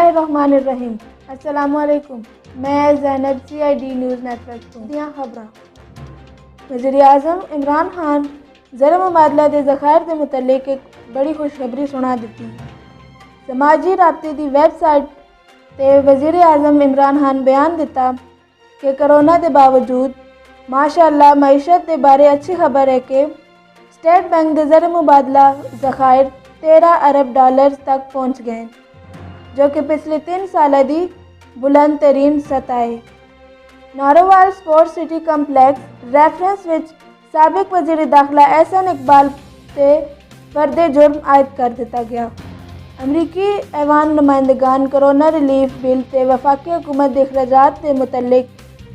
बिस्मिल्लाहिर्रहमानिर्रहीम। अस्सलामुअलैकुम। मैं ज़ैनब CID न्यूज़ नेटवर्क ਤੋਂ खबर। वज़ीर-ए-आज़म इमरान खान ज़र मुबादला के ज़खायर के मुतल्लिक एक बड़ी खुशखबरी सुना दी। समाजी राबते की वैबसाइट ते वज़ीर-ए-आज़म इमरान खान बयान दिता कि कोरोना के बावजूद माशाअल्लाह मईशत के बारे अच्छी खबर है कि स्टेट बैंक के ज़र मुबादला ज़खायर 13 अरब डॉलर तक पहुँच गए, जो कि पिछले 3 साल की बुलंद तरीन सतह है। Narowal sports city complex reference विच साबिक वज़ीर दाखिला एहसन इकबाल से फर्द जुर्म आयद कर दिता गया। अमरीकी ऐवान नुमाइंदगान कोरोना रिलीफ बिल ते वफाकी हुकूमत के अखराजात के मुतल्लिक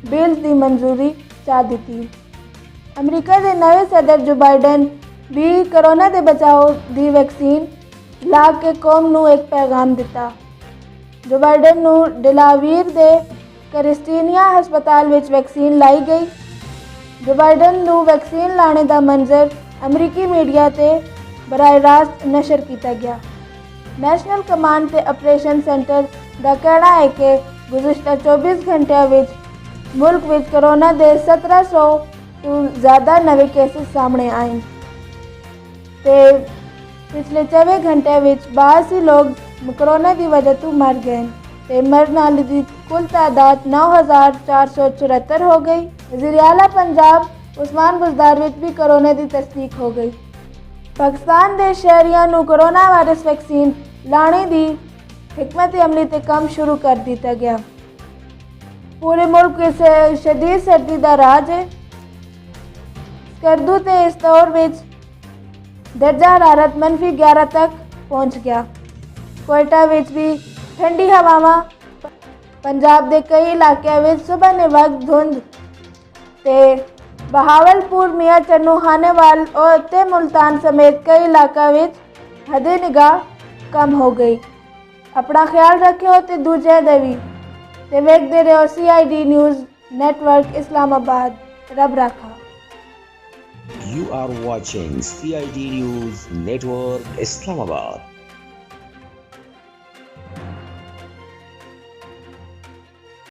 बिल की मंजूरी चा दी। अमरीका के नए सदर जो बाइडन भी कोरोना के बचाव की वैक्सीन ला के कौम नू एक पैगाम दिता। जो बाइडन नू डेलावेयर के क्रिस्टीनिया हस्पताल विच वैक्सीन लाई गई। जो बाइडन नू वैक्सीन लाने का मंजर अमरीकी मीडिया ते बराह रास्त नशर किया गया। नेशनल कमांड ते ऑपरेशन सेंटर का कहना है कि गुज़िश्ता 24 घंटे विच मुल्क विच कोरोना के 1700 तो ज़्यादा नवे केसेस सामने आए ते पिछले 24 घंटे विच 82 लोग कोरोना की वजह तो मर गए ते मरने वाली की कुल तादाद 9474 हो गई। वज़ीर आला पंजाब उस्मान बुज़दार विच भी कोरोना की तस्दीक हो गई। पाकिस्तान के शहरियों को कोरोना वायरस वैक्सीन लाने की हिकमत अमली ते काम शुरू कर दिया गया। पूरे मुल्क से शदीद सर्दी का राज है। स्कर्दू ते इस दौर में दर्जा हरारत -11 तक पहुँच गया। कोयटा विच भी ठंडी हवावां। पंजाब के कई इलाकों में सुबह ने वक्त धुंध ते बहावलपुर मियाँ चन्नू खानेवाल और ते मुल्तान समेत कई इलाकों में हदे निगाह कम हो गई। अपना ख्याल रखियो ते दूजे देवी ते वेखदे रहो CID न्यूज़ नेटवर्क इस्लामाबाद। रब राखा। You are watching CID News Network Islamabad.